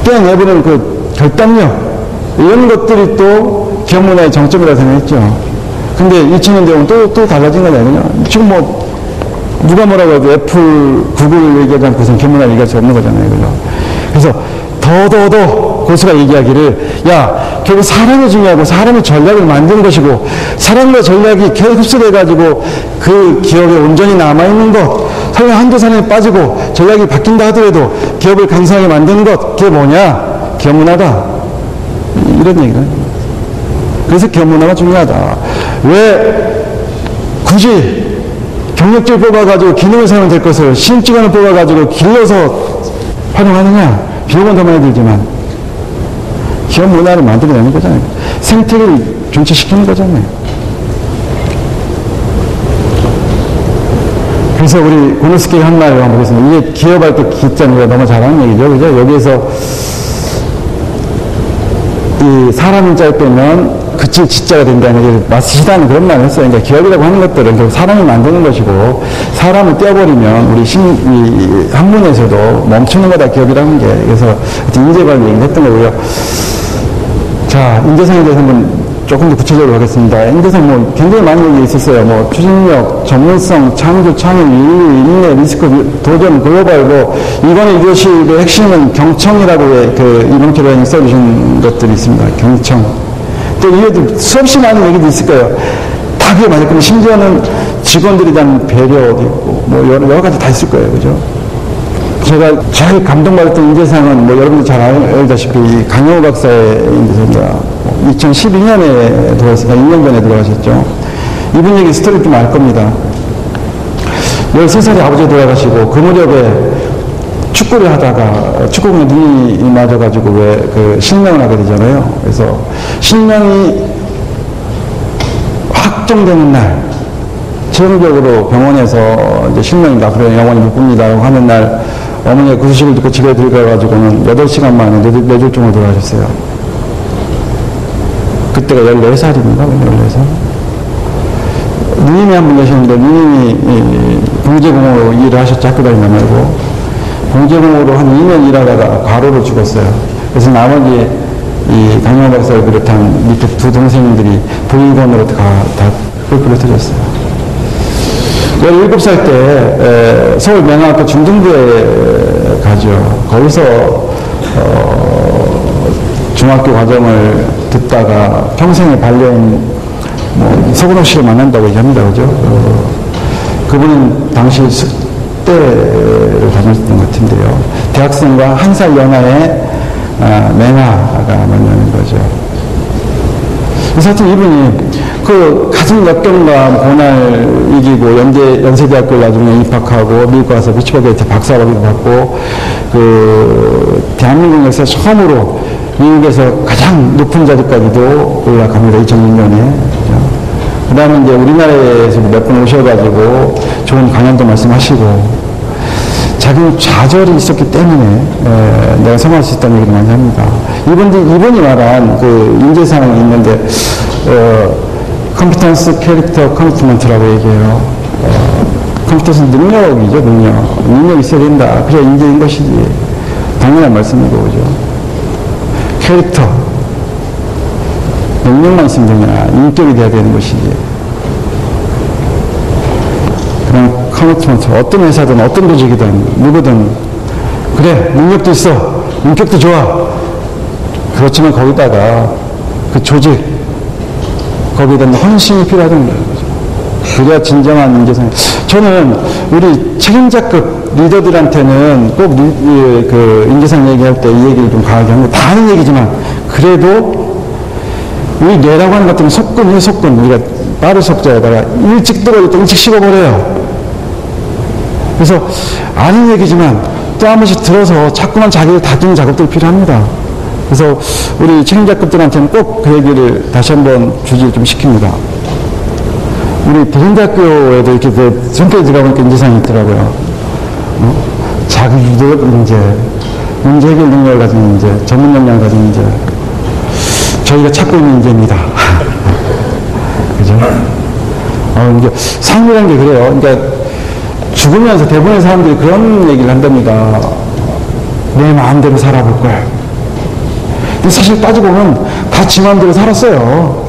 떼어내버리는 그 결단력, 이런 것들이 또 기업 문화의 정점이라고 생각했죠. 근데 2000년대 오면 또 달라진 건 아니냐. 지금 누가 뭐라고 해도 애플, 구글 얘기하지 않고서 기업 문화를 얘기할 수 없는 거잖아요. 그죠? 그래서 더 고수가 얘기하기를, 결국 사람이 중요하고 사람의 전략을 만드는 것이고, 사람과 전략이 계속 흡수돼가지고 그 기업에 온전히 남아있는 것, 설령 한두 사람이 빠지고 전략이 바뀐다 하더라도 기업을 강성하게 만드는 것, 그게 뭐냐? 기업 문화다. 이런 얘기를 해요. 그래서 기업 문화가 중요하다. 왜 굳이 경력직을 뽑아가지고 기능을 사용하면 될 것을 신입직원을 뽑아가지고 길러서 활용하느냐? 비용은 더 많이 들지만 기업 문화를 만들어내는 거잖아요. 생태계를 존치시키는 거잖아요. 그래서 우리 고노스케가 한 말을 한번 보겠습니다. 이게 기업할 때 기자니까 너무 잘하는 얘기죠. 그죠? 여기에서 이 사람 인자를 빼면 그칠 지자가 된다는 게 맞으시다는 그런 말을 했어요. 그러니까 기업이라고 하는 것들은 결국 사람이 만드는 것이고 사람을 떼어버리면 우리 이 학문에서도 멈추는 거다 기업이라는 게. 그래서 인재 관리 얘기를 했던 거고요. 자, 인재상에 대해서 한번 조금 더 구체적으로 하겠습니다. 인재상 뭐 굉장히 많은 얘기 있었어요. 뭐 추진력, 전문성, 창조, 창의, 윤리, 인내, 리스크, 도전, 글로벌, 뭐 이번에 리더십의 핵심은 경청이라고 이번 기회에 써주신 것들이 있습니다. 경청. 또 이외에도 수없이 많은 얘기도 있을 거예요. 다 그게 맞을 겁니다. 심지어는 직원들에 대한 배려도 있고 뭐 여러 가지 다 있을 거예요. 그죠? 제가 제일 감동받았던 인재상은 뭐 여러분들 잘 알다시피 강영호 박사의 인재상입니다. 2012년에 들어왔으니까 1년 전에 들어가셨죠. 이분 얘기 스토리 좀 알 겁니다. 13살에 아버지가 돌아가시고 그 무렵에 축구를 하다가 축구공에 눈이 맞아가지고 왜 실명을 하게 되잖아요. 그래서 실명이 확정되는 날 최종적으로 병원에서 이제 실명입니다. 앞으로 영원히 못 봅니다라고 하는 날 어머니가 그 소식을 듣고 집에 들어가가지고는 8시간 만에 뇌졸중으로 돌아가셨어요. 그때가 14살입니다. 14살. 누님이 한 분 계셨는데, 누님이 공제공으로 일을 하셨죠. 학교 다니다 말고. 공제공으로 한 2년 일하다가 과로로 죽었어요. 그래서 나머지 이 강영호 박사를 비롯한 밑에 두 동생들이 부인권으로 다 뿔뿔이 흩어졌어요. 17살 때 서울 명학학교 중등부에 가죠. 거기서 중학교 과정을 듣다가 평생의 반려인 서근호 씨를 만난다고 얘기합니다. 그죠? 그분은 당시 숙대를 다녔던 것 같은데요. 대학생과 한 살 연하의 맹아가 만나는 거죠. 그래서 하여튼 이분이 그 가슴 역경과 고난을 이기고 연세대학교를 나중에 입학하고 미국 가서 미치버게이트 박사학위도 받고 대한민국 역사에 처음으로 미국에서 가장 높은 자리까지도 올라갑니다. 2006년에. 그 다음에 이제 우리나라에서도 몇 번 오셔가지고 좋은 강연도 말씀하시고 자기는 좌절이 있었기 때문에 내가 성공할 수 있다는 얘기를 많이 합니다. 이분이 말한 그 인재상이 있는데 컴피턴스 캐릭터 커미트먼트라고 얘기해요. 컴피턴스는 능력이죠. 능력이 있어야 된다. 그래야 인재인 것이지. 당연한 말씀이고 그죠. 캐릭터 능력만 있으면 되냐. 인격이 돼야 되는 것이지. 그냥 커미트먼트 어떤 회사든 어떤 조직이든 누구든 그래 능력도 있어 인격도 좋아 그렇지만 거기다가 그 조직 거기에 대한 헌신이 필요하다는 거죠. 그래야 진정한 인재상. 저는 우리 책임자급 리더들한테는 꼭 그 인재상 얘기할 때 이 얘기를 좀 강하게 합니다. 다 하는 얘기지만 그래도 우리 뇌라고 하는 것들은 속근 우리가 빠른 속자에다가 일찍 들어올 때 일찍 식어버려요. 그래서 아는 얘기지만 또 한 번씩 들어서 자꾸만 자기를 다듬는 작업들이 필요합니다. 그래서 우리 책임자급들한테는 꼭 그 얘기를 다시 한번 주지를 좀 시킵니다. 우리 대전대학교에도 이렇게 성격이 들어가니까 인재상이 있더라고요. 자기 유도력 문제 해결 능력을 가진 인재, 전문 역량을 가진 인재. 저희가 찾고 있는 인재입니다. 그죠? 이제 삶이라는 게 그래요. 그러니까 죽으면서 대부분의 사람들이 그런 얘기를 한답니다. 내 마음대로 살아볼 거야. 근데 사실 따지고 보면 다 지 마음대로 살았어요.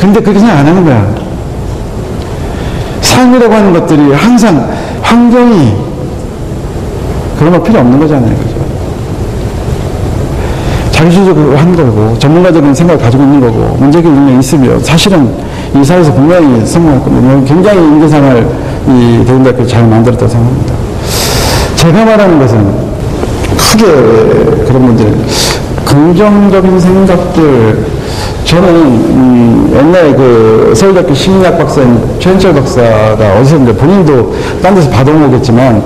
근데 그렇게 생각 안 하는 거야. 삶이라고 하는 것들이 항상 환경이 그런 거 필요 없는 거잖아요. 그죠? 자기주도적으로 하는 거고, 전문가적인 생각을 가지고 있는 거고, 문제해결 능력이 있으면 사실은 이 사회에서 분명히 성공할 겁니다. 굉장히 인재상을 이 대전대학교 잘 만들었다고 생각합니다. 제가 말하는 것은 크게 그런 분들, 긍정적인 생각들, 저는 옛날에 그 서울대학교 심리학 박사인 최현철 박사가 어디서 이제 본인도 딴 데서 받아오겠지만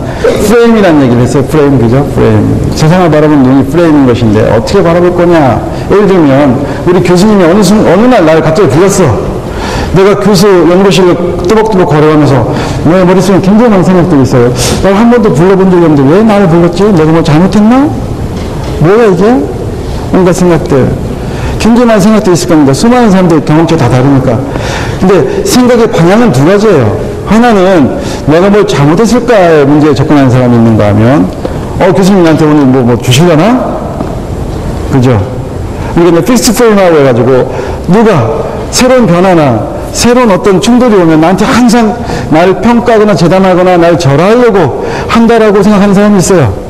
프레임이라는 얘기를 했어요. 프레임, 그죠? 프레임. 세상을 바라보는 눈이 프레임인 것인데 어떻게 바라볼 거냐. 예를 들면 우리 교수님이 어느 날 나를 갑자기 불렀어. 내가 교수 연구실로 뚜벅뚜벅 걸어가면서 내 머릿속에 굉장히 많은 생각들이 있어요. 내가 한 번도 불러본 적이 없는데 왜 나를 불렀지? 내가 뭐 잘못했나? 뭐야 이게? 온갖 생각들. 굉장히 많은 생각도 있을 겁니다. 수많은 사람들 경험치가 다 다르니까. 근데 생각의 방향은 두 가지예요. 하나는 내가 뭘 잘못했을까의 문제에 접근하는 사람이 있는가 하면, 교수님 나한테 오늘 뭐 주시려나? 그죠? 이게 픽스 프레임하고 해가지고, 누가 새로운 변화나 새로운 어떤 충돌이 오면 나한테 항상 나를 평가하거나 재단하거나 나를 절하려고 한다라고 생각하는 사람이 있어요.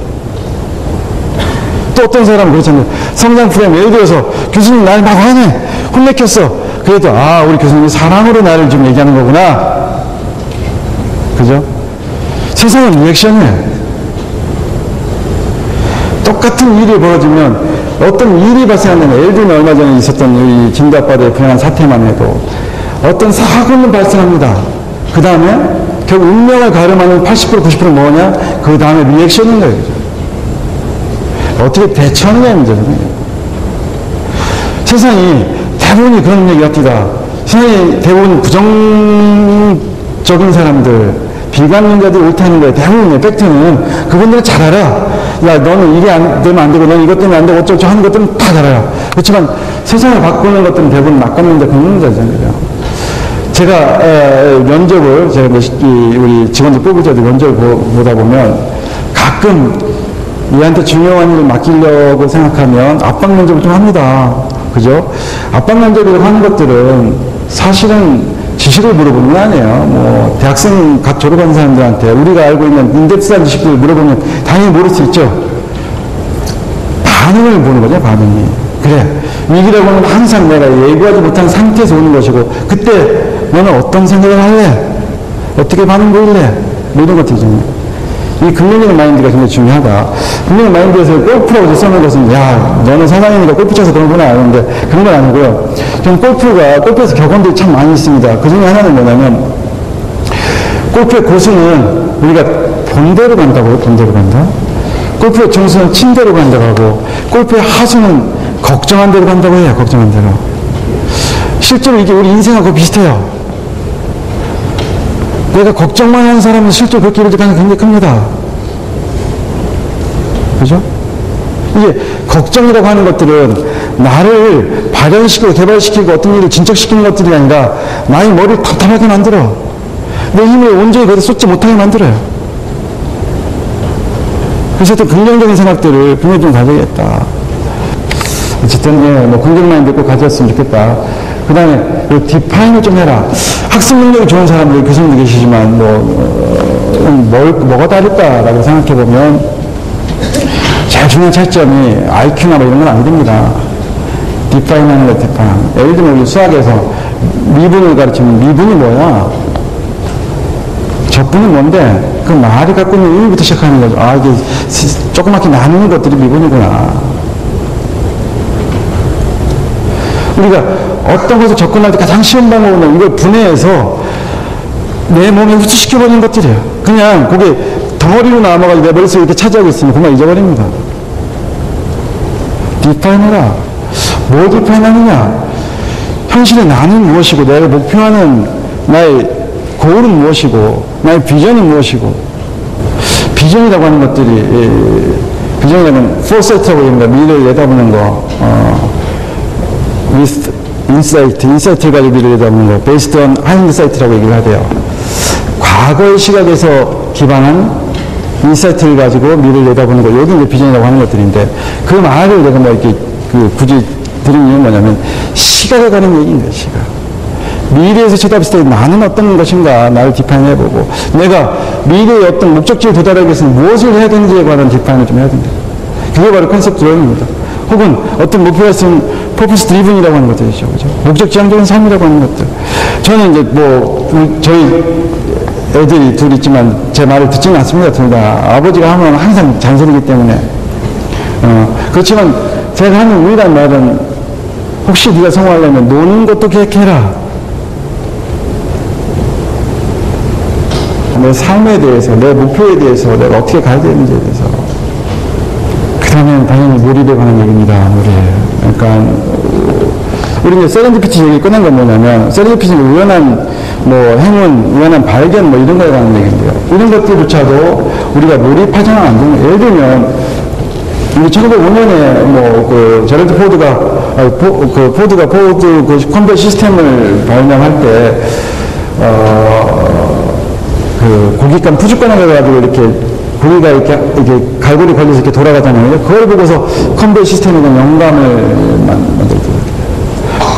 또 어떤 사람은 그렇잖아요. 성장 프레임, 예를 들어서 교수님 나를 막 화내, 혼내켰어. 그래도 우리 교수님이 사랑으로 나를 좀 얘기하는 거구나. 그죠? 세상은 리액션이에요. 똑같은 일이 벌어지면 어떤 일이 발생하는, 예를 들면 얼마 전에 있었던 이 진도앞바다에 불행한 사태만 해도 어떤 사고는 발생합니다. 그 다음에 결국 운명을 가름하는 80% 90%는 뭐냐? 그 다음에 리액션인 거예요. 그죠? 어떻게 대처하느냐의 문제잖아요. 세상이 대부분이 그런 얘기 같습니다. 세상이 대부분 부정적인 사람들, 비관론자들이 옳다는 거예요. 대부분의 팩트는 그분들은 잘 알아. 야, 너는 이게 안 되면 안 되고, 너는 이것 때문에 안 되고, 어쩌고 하는 것들은 다 잘 알아. 그렇지만 세상을 바꾸는 것들은 대부분 낚아먹는다, 긁는다잖아요. 제가 면접을, 제가 우리 직원들 뽑을 때도 면접을 보다 보면 가끔 얘한테 중요한 일을 맡기려고 생각하면 압박 면접을 좀 합니다. 그죠? 압박 면접이라고 하는 것들은 사실은 지식을 물어보는 거 아니에요. 뭐 대학생 갓 졸업한 사람들한테 우리가 알고 있는 인덱스한 지식들을 물어보면 당연히 모를 수 있죠. 반응을 보는 거죠. 반응이. 그래, 위기라고 하면 항상 내가 예고하지 못한 상태에서 오는 것이고, 그때 너는 어떤 생각을 할래? 어떻게 반응 보일래? 모든 것들이잖아요. 이 긍정적인 마인드가 굉장히 중요하다. 긍정적인 마인드에서 골프라고 써놓은 것은, 야, 너는 사장이니까 골프 쳐서 그런구나 하는데, 그런 건 아니고요. 저는 골프에서 격언들이 참 많이 있습니다. 그 중에 하나는 뭐냐면, 골프의 고수는 우리가 본대로 간다고요. 본대로 간다. 골프의 정수는 친대로 간다고 하고, 골프의 하수는 걱정한 대로 간다고 해요. 걱정한 대로. 실제로 이게 우리 인생하고 비슷해요. 내가 걱정만 하는 사람은 실제로 그렇게 이루어질 가능성이 굉장히 큽니다. 그죠? 이게 걱정이라고 하는 것들은 나를 발현시키고 개발시키고 어떤 일을 진척시키는 것들이 아니라 나의 머리를 답답하게 만들어. 내 힘을 온전히 거기다 쏟지 못하게 만들어요. 그래서 어떤 긍정적인 생각들을 분명히 좀 가져야겠다. 어쨌든, 긍정 마인드 꼭 가졌으면 좋겠다. 그 다음에, 디파인을 좀 해라. 학습 능력이 좋은 사람들, 교수님도 계시지만, 뭐가 다를까라고 생각해보면, 제일 중요한 차이점이 IQ나 이런 건 안 됩니다. 디파인 하는 거, 디파인. 예를 들면, 우리 수학에서 미분을 가르치면, 미분이 뭐야? 적분은 뭔데? 그 말이 갖고 있는 의미부터 시작하는 거죠. 이게 조그맣게 나누는 것들이 미분이구나. 우리가 어떤 것을 접근할 때 가장 쉬운 방법은 이걸 분해해서 내 몸에 흡수시켜버리는 것들이에요. 그냥 그게 덩어리로 남아가지고 내 머릿속에 이렇게 차지하고 있으면 그만 잊어버립니다. 디파인해라. 뭘 디파인하느냐? 현실의 나는 무엇이고, 내가 목표하는 나의 고울은 무엇이고, 나의 비전이 무엇이고. 비전이라고 하는 것들이, 비전이라면 포세트라고 합니다. 미래를 내다보는 거. with 인사이트를 가지고 미래를 내다보는 거. based on hindsight라고 얘기를 하대요. 과거의 시각에서 기반한 인사이트를 가지고 미래를 내다보는 거. 여기 이제 비전이라고 하는 것들인데, 그 말을 내가 이렇게 굳이 드린 이유는 뭐냐면, 시각에 관한 얘기입니다, 시각. 미래에서 쳐다봤을 때 나는 어떤 것인가 나를 디파인해보고, 내가 미래의 어떤 목적지에 도달하기 위해서는 무엇을 해야 되는지에 관한 디파인을 좀 해야 된다. 그게 바로 컨셉 드로잉입니다. 혹은 어떤 목표가 있으면 퍼포스 드리븐이라고 하는 것들이죠. 그죠? 목적 지향적인 삶이라고 하는 것들. 저는 이제 저희 애들이 둘 있지만 제 말을 듣지는 않습니다. 둘 다. 아버지가 하면 항상 잔소리이기 때문에. 그렇지만 제가 하는 유일한 말은, 혹시 네가 성공하려면 노는 것도 계획해라. 내 삶에 대해서, 내 목표에 대해서, 내가 어떻게 가야 되는지에 대해서. 그 다음에 당연히 몰입에 관한 얘기입니다. 몰입. 그러니까, 우리 이제 세렌디피티 얘기 꺼낸 건 뭐냐면, 세렌디피티는 우연한 행운, 우연한 발견 이런 거에 관한 얘기인데요. 이런 것들조차도 우리가 몰입하지는 않는 거예요. 예를 들면, 1905년에 그 제럴드 포드가 포드 그 컨베이 시스템을 발명할 때 그 고깃감 푸주간을 해가지고 이렇게 고기가 이렇게 갈고리 걸려서 이렇게 돌아가잖아요. 그걸 보고서 컨베이 시스템에 대한 영감을 만들더라고요.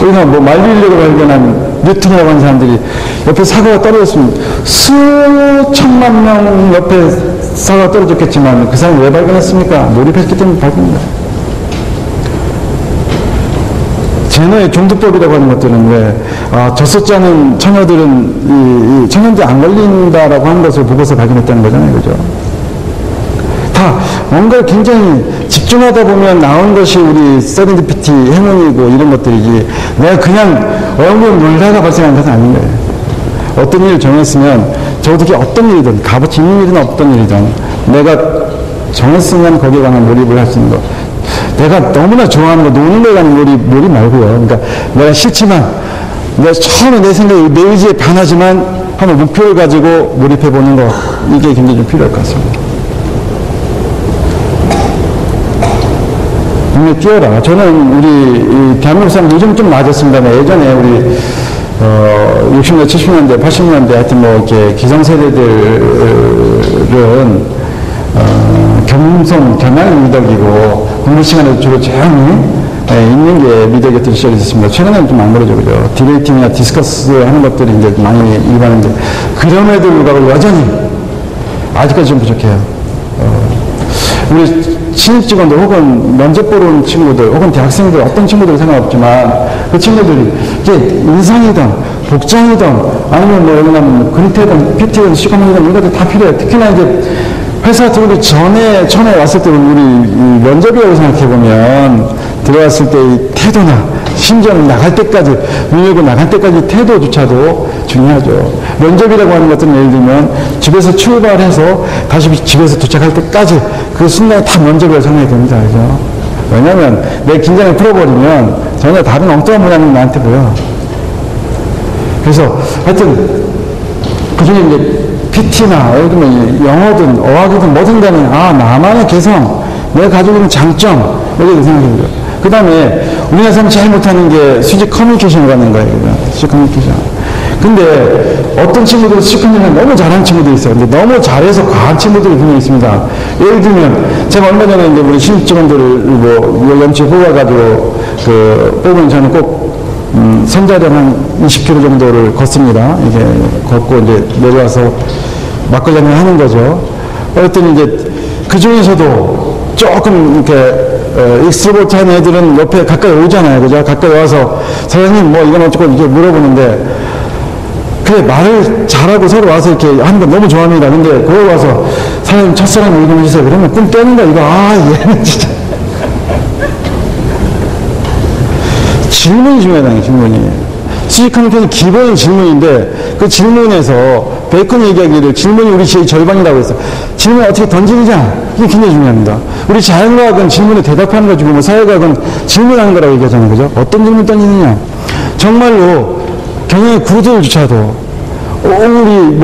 그래서 만리인력을 발견한 뉴턴이라고 하는 사람들이 옆에 사과가 떨어졌으면 수천만 명 옆에 사과가 떨어졌겠지만 그 사람이 왜 발견했습니까? 몰입했기 때문에 발견한 거예요. 제너의 종두법이라고 하는 것들은 왜, 젖소지 않은 처녀들은 이 천연제 안 걸린다라고 하는 것을 보고서 발견했다는 거잖아요. 그죠? 다 뭔가 굉장히 집중하다 보면 나온 것이 우리 세렌디피티 행운이고 이런 것들이지 내가 그냥 얼굴 놀다가 발생한 것은 아닌 거예요. 어떤 일을 정했으면 저도 어떤 일이든 값어치 있는 일이든 없던 일이든 내가 정했으면 거기에 관한 몰입을 할 수 있는 것. 내가 너무나 좋아하는 거 노는 거에 관한 몰입 말고요. 그러니까 내가 싫지만 내가 처음에 내 생각이 내 의지에 반하지만 한번 목표를 가지고 몰입해보는 거 이게 굉장히 좀 필요할 것 같습니다. 눈에 띄어라. 저는 우리 대한민국 사람 요즘 좀 나아졌습니다만 예전에 우리 60년대, 70년대, 80년대 하여튼 이렇게 기성세대들은 겸양이 미덕이고 공부 시간에 주로 조용히 있는 게 미덕이었던 시절이 있었습니다. 최근에는 좀 안 그러죠, 그죠? 디베이팅이나 디스커스 하는 것들이 이제 많이 일반인데 그럼에도 불구하고 여전히 아직까지 좀 부족해요. 우리 신입직원들 혹은 면접 보러 온 친구들 혹은 대학생들 어떤 친구들 상관없지만 그 친구들이 이게 인상이든 복장이든 아니면 그리테든 PT든 시커먼이든 이런 것들 다 필요해요. 특히나 이제 회사 들어오기 전에 처음에 왔을 때 우리 면접이라고 생각해보면 들어왔을 때 이 태도나 심지어 나갈 때까지 밀고 나갈 때까지 태도조차도 중요하죠. 면접이라고 하는 것들은 예를 들면 집에서 출발해서 다시 집에서 도착할 때까지 그 순간에 다 면접이라고 생각이 됩니다. 그죠? 왜냐면 내 긴장을 풀어버리면 전혀 다른 엉뚱한 모양이 나한테 보여. 그래서 하여튼 그중에 이제 PT나 예를 들면 영어든 어학이든 뭐든 간에 나만의 개성, 내가 가지고 있는 장점 이렇게 생각해보죠. 그 다음에 우리나라 사람이 제일 못하는 게 수직 커뮤니케이션을 하는 거예요. 수직 커뮤니케이션. 근데 어떤 친구들은 수직 커뮤니케이션 너무 잘하는 친구들이 있어요. 근데 너무 잘해서 과한 친구들이 분명히 있습니다. 예를 들면 제가 얼마 전에 이제 우리 신입 직원들을 연초에 뽑아가지고 뽑으면 저는 꼭 선자령 한 20km 정도를 걷습니다. 이게 걷고 이제 내려와서 막걸리 한잔 하는 거죠. 어쨌든 이제 그 중에서도 조금 이렇게 익스트로버트한 애들은 옆에 가까이 오잖아요. 그죠? 가까이 와서 사장님 이건 어쩌고 이렇게 물어보는데 그래 말을 잘하고 서로 와서 이렇게 하는 건 너무 좋아합니다. 근데 거기 와서 사장님 첫사랑 얘기 좀 해주세요. 그러면 꿈 깨는 거 이거 얘는 진짜 질문이 중요하다는 질문이. 수직커뮤니케이션 기본은 질문인데 그 질문에서 베이컨 얘기하기를 질문이 우리 지혜의 절반이라고 했어요. 질문을 어떻게 던지느냐 이게 굉장히 중요합니다. 우리 자연과학은 질문에 대답하는 거지고 사회과학은 질문하는 거라고 얘기하잖아요. 그죠? 어떤 질문 던지느냐. 정말로 경영의 구조조차도 우리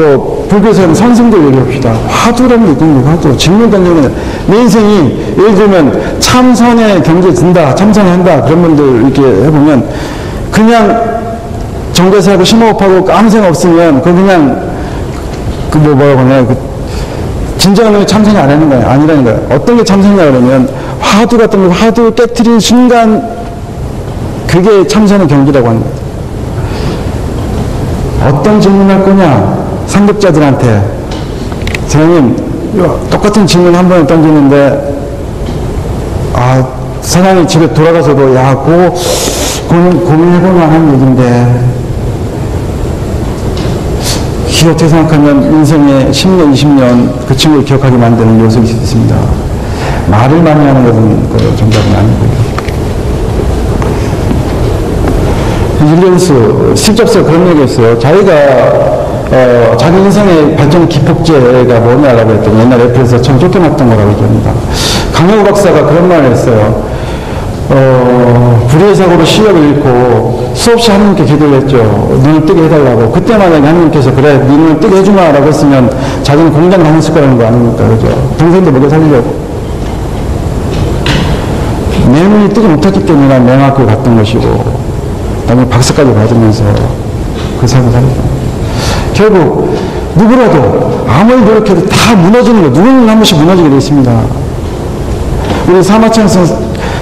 불교에서는 선생들 얘기합시다. 화두라는 게 있는 거예요. 화두. 질문 던지는 거예요. 내 인생이 예를 들면 참선에 경제 든다, 참선에 한다 그런 분들 이렇게 해보면 그냥 정대사하고 심호흡하고 아무 생각 없으면 그냥 뭐라고 하냐 진정한 의미 참선이 안 하는 거예요. 아니라는 거예요. 어떤 게 참선이냐 그러면 화두 같은 거 화두 깨트린 순간 그게 참선의 경지라고 하는 거예요. 어떤 질문할 거냐 상급자들한테 선생님 똑같은 질문 한 번에 던지는데 사장님 집에 돌아가서도 그거 고민해볼 만한 얘기인데 어떻게 생각하면 인생의 10년, 20년 그 친구를 기억하게 만드는 요소일 수 있습니다. 말을 많이 하는 것은 정답은 아니고요. 윌리엄스, 스티브 잡스가 그런 얘기 했어요. 자기가 자기 인생의 발전 기폭제가 뭐냐라고 했더니 옛날 애플에서 참 쫓겨났던 거라고 얘기합니다. 강영우 박사가 그런 말을 했어요. 불의의 사고로 시력을 잃고 수없이 하나님께 기도를 했죠. 눈을 뜨게 해달라고. 그때 만약에 하나님께서 그래 네 눈을 뜨게 해주마 라고 했으면 자기는 공장 다녔을 거라는 거 아닙니까? 그죠? 동생도 먹여 살리려고. 내눈이 뜨지 못했기 때문에 난 맹학교 갔던 것이고, 나중에 박사까지 받으면서 그 삶을 살았다. 결국 누구라도 아무리 노력해도 다 무너지는 거, 누구는 한 번씩 무너지게 되어 있습니다. 우리 사마천에서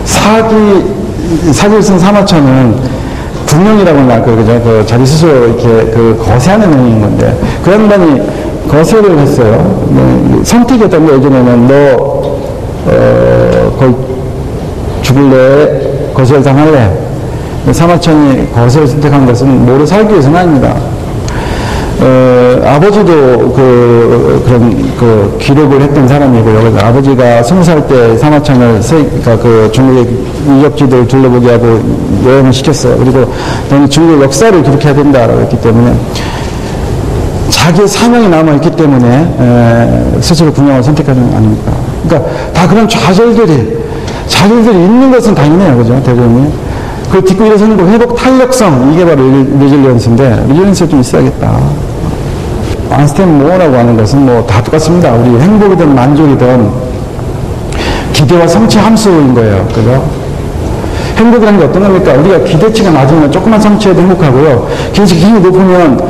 사기를 쓴 사마천은 분명이라고 날 그죠? 그 자기 스스로 이렇게 그 거세하는 행위인 건데, 그 양반이 거세를 했어요. 선택이었던 게 예전에는 거의 죽을래? 거세를 당할래? 사마천이 거세를 선택한 것은 모래 살기 위해서는 아닙니다. 아버지도 그런 기록을 했던 사람이고요. 그래서 아버지가 20살 때 사마천을, 그러니까 그 중국의 유적지들을 둘러보게 하고 여행을 시켰어요. 그리고 너는 중국 역사를 기록해야 된다라고 했기 때문에 자기의 사명이 남아있기 때문에 스스로 군영을 선택하는 거 아닙니까? 그러니까 다 그런 좌절들이 있는 것은 당연해요. 그죠? 대부분이. 그걸 딛고 일어서는 거 회복 탄력성, 이게 바로 리질리언스인데, 리질리언스가 좀 있어야겠다. 안스템 모어라고 하는 것은 뭐 다 똑같습니다. 우리 행복이든 만족이든 기대와 성취 함수인 거예요. 그죠? 행복이라는 게 어떤 겁니까? 우리가 기대치가 낮으면 조금만 성취해도 행복하고요. 기대치가 굉장히 높으면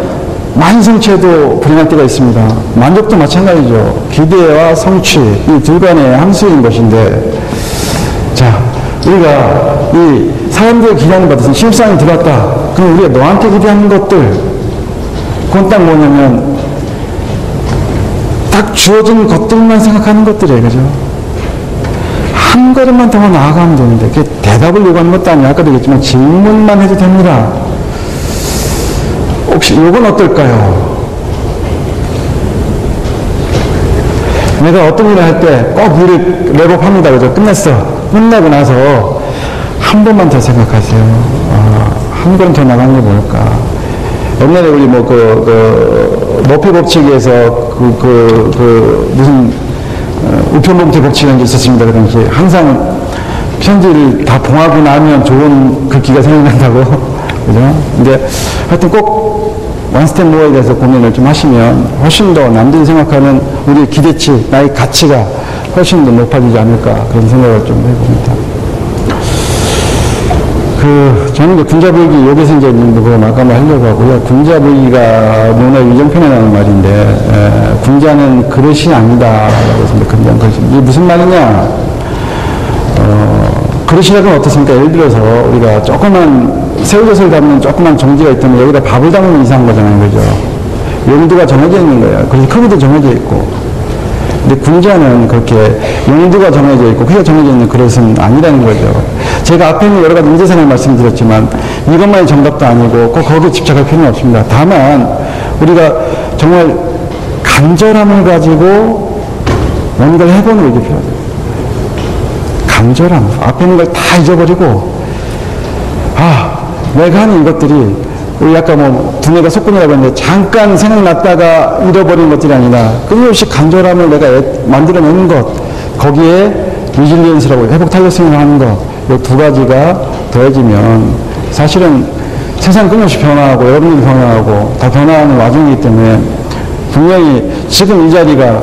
많이 성취해도 불행할 때가 있습니다. 만족도 마찬가지죠. 기대와 성취, 이 둘 간의 함수인 것인데, 자, 우리가 이 사람들의 기대하는 것은 실상이 들어왔다. 그럼 우리가 너한테 기대하는 것들, 그건 딱 뭐냐면, 딱 주어진 것들만 생각하는 것들이에요. 그죠? 한 걸음만 더 나아가면 되는데, 그게 대답을 요구하는 것도 아니에요. 아까도 얘기했지만 질문만 해도 됩니다. 혹시 요건 어떨까요? 내가 어떤 일을 할 때 꼭 일을 랩업합니다. 그죠? 끝내고 나서 한 번만 더 생각하세요. 한 걸음 더 나가는 게 뭘까? 옛날에 우리 머피 법칙에서 무슨 우편봉투 법칙이라는 게 있었습니다. 그 당시에 항상 편지를 다 봉하고 나면 좋은 글귀가 생각난다고. 그죠? 근데 하여튼 꼭 원스텝 모어에 대해서 고민을 좀 하시면 훨씬 더 남들이 생각하는 우리의 기대치, 나의 가치가 훨씬 더 높아지지 않을까, 그런 생각을 좀 해봅니다. 저는 이제 군자불기, 여기서 이제 그거 마감을 하려고 하고요. 군자불기가 문화 위정편에 나오는 말인데, 군자는 그릇이 아니다라고 했습니다. 군자는 그릇이. 이게 무슨 말이냐? 그릇이라는 건 어떻습니까? 예를 들어서 우리가 조그만 새우젓을 담는 조그만 종지가 있다면 여기다 밥을 담으면 이상한 거잖아요. 그죠? 용도가 정해져 있는 거예요. 그래서 크기도 정해져 있고. 근데 군자는 그렇게 용도가 정해져 있고 크기가 정해져 있는 그릇은 아니라는 거죠. 제가 앞에 있는 여러 가지 문제상을 말씀드렸지만 이것만이 정답도 아니고 꼭 거기에 집착할 필요는 없습니다. 다만 우리가 정말 간절함을 가지고 뭔가를 해보는 게 필요합니다. 간절함. 앞에 있는 걸 다 잊어버리고, 내가 하는 이것들이, 우리 아까 두뇌가 속군이라고 했는데, 잠깐 생각났다가 잃어버린 것들이 아니라, 끊임없이 간절함을 내가 만들어내는 것, 거기에 리질리언스라고 회복 탄력성을 하는 것, 이 두 가지가 더해지면, 사실은 세상 끊임없이 변화하고, 여러분들이 변화하고, 다 변화하는 와중이기 때문에, 분명히 지금 이 자리가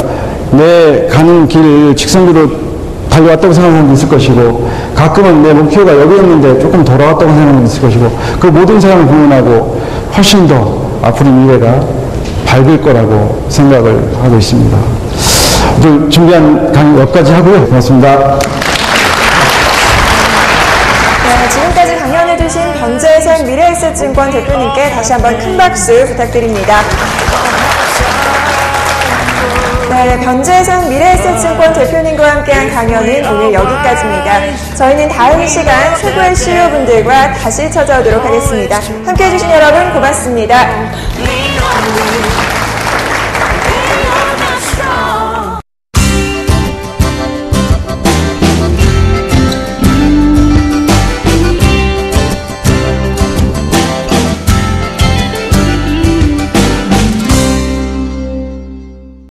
내 가는 길 직선으로 달려왔다고 생각하는 사람도 있을 것이고, 가끔은 내 목표가 여기 있는데 조금 돌아왔다고 생각하는 사람도 있을 것이고, 그 모든 사람을 공헌하고 훨씬 더 앞으로 미래가 밝을 거라고 생각을 하고 있습니다. 오늘 준비한 강의 여기까지 하고요. 고맙습니다. 네, 지금까지 강연해주신 변재생 미래에셋증권 대표님께 다시 한번 큰 박수 부탁드립니다. 네, 변재생 미래에셋증권 대표님과 함께한 강연은 오늘 여기까지입니다. 저희는 다음 시간 최고의 CEO분들과 다시 찾아오도록 하겠습니다. 함께해 주신 여러분 고맙습니다.